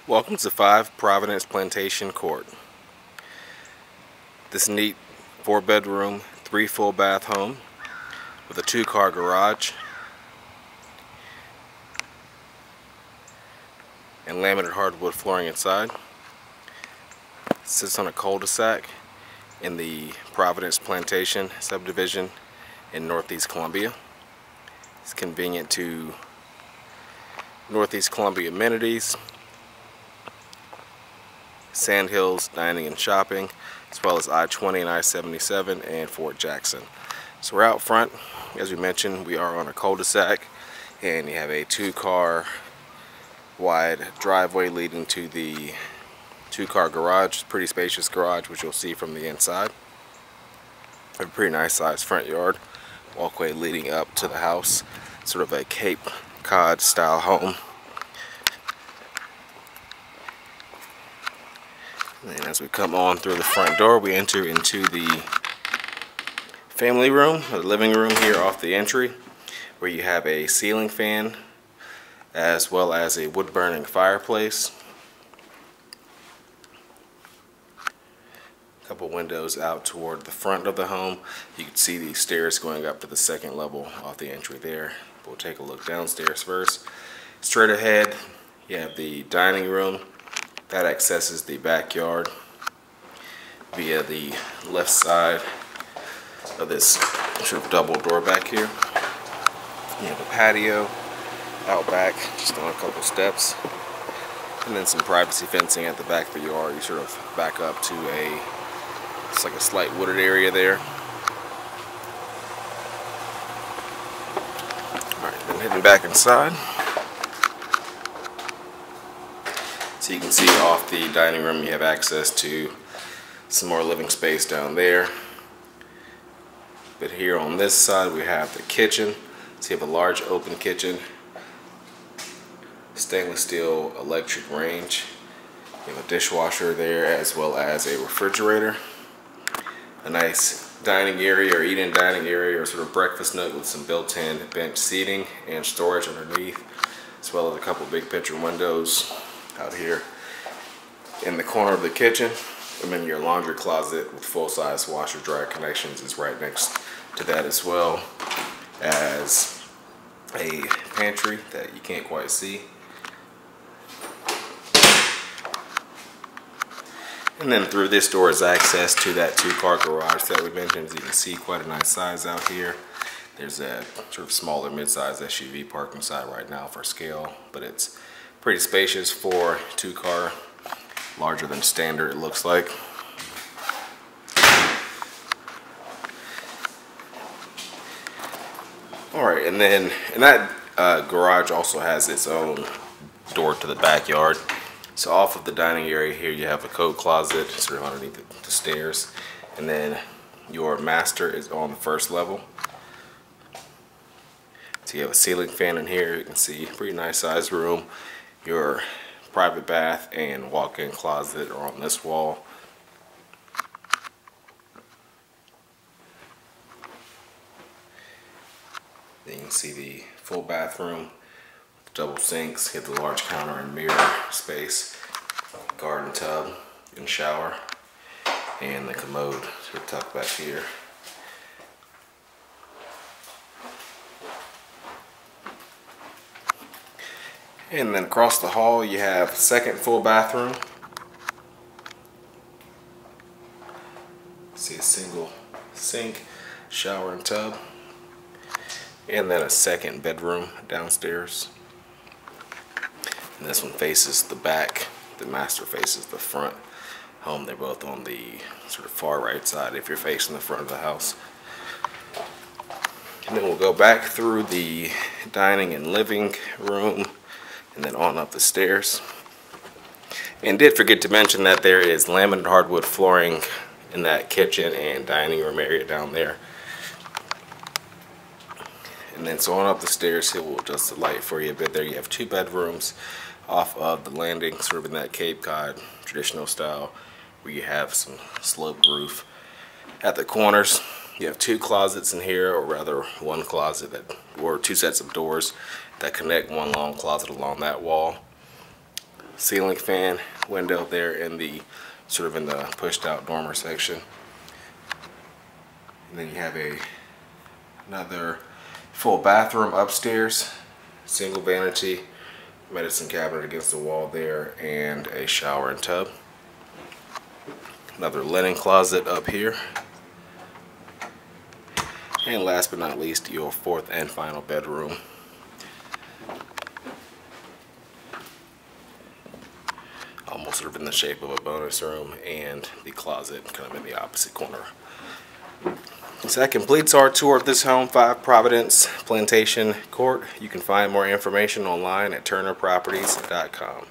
Welcome to 5 Providence Plantation Court. This neat 4-bedroom, 3 full bath home with a 2-car garage and laminate hardwood flooring inside. Sits on a cul-de-sac in the Providence Plantation subdivision in Northeast Columbia. It's convenient to Northeast Columbia amenities, Sandhills dining and shopping, as well as I-20 and I-77 and Fort Jackson. So we're out front. As we mentioned, we are on a cul-de-sac, and you have a 2-car wide driveway leading to the 2-car garage. Pretty spacious garage, which you'll see from the inside. A pretty nice sized front yard. Walkway leading up to the house. Sort of a Cape Cod style home. And as we come on through the front door, we enter into the family room, or the living room here off the entry, where you have a ceiling fan as well as a wood-burning fireplace. A couple windows out toward the front of the home. You can see the stairs going up to the 2nd level off the entry there. We'll take a look downstairs first. Straight ahead, you have the dining room. That accesses the backyard via the left side of this sort of double door back here. You have a patio out back, just on a couple steps, and then some privacy fencing at the back of the yard. You sort of back up to it's like a slight wooded area there. Alright, then heading back inside. So you can see off the dining room you have access to some more living space down there. But here on this side we have the kitchen. So you have a large open kitchen, stainless steel electric range. You have a dishwasher there as well as a refrigerator. A nice dining area or eat-in dining area or sort of breakfast nook with some built-in bench seating and storage underneath, as well as a couple big picture windows out here in the corner of the kitchen. And then your laundry closet with full-size washer dryer connections is right next to that, as well as a pantry that you can't quite see. And then through this door is access to that 2-car garage that we mentioned. As you can see, quite a nice size out here. There's a sort of smaller mid-size SUV parked inside right now for scale, but it's pretty spacious for 2-car, larger than standard it looks like. Alright, and that garage also has its own door to the backyard. So off of the dining area here you have a coat closet sort of underneath the stairs, and then your master is on the 1st level. So you have a ceiling fan in here. You can see pretty nice sized room. Your private bath and walk-in closet are on this wall. Then you can see the full bathroom, double sinks, you have the large counter and mirror space, garden tub and shower, and the commode sort of tucked back here. And then across the hall you have 2nd full bathroom. See a single sink, shower and tub, and then a 2nd bedroom downstairs. And this one faces the back. The master faces the front home. They're both on the sort of far right side if you're facing the front of the house. And then we'll go back through the dining and living room and then on up the stairs. And did forget to mention that there is laminate hardwood flooring in that kitchen and dining room area down there. And then so on up the stairs here, we'll adjust the light for you a bit there. You have 2 bedrooms off of the landing, sort of in that Cape Cod traditional style, where you have some sloped roof at the corners. You have 2 closets in here, or rather 1 closet or 2 sets of doors that connect one long closet along that wall. ceiling fan window there in the sort of in the pushed out dormer section. And then you have another full bathroom upstairs, single vanity, medicine cabinet against the wall there, and a shower and tub. Another linen closet up here. And last but not least, your fourth and final bedroom. Almost sort of in the shape of a bonus room, and the closet kind of in the opposite corner. So that completes our tour of this home, 5 Providence Plantation Court. You can find more information online at turnerproperties.com.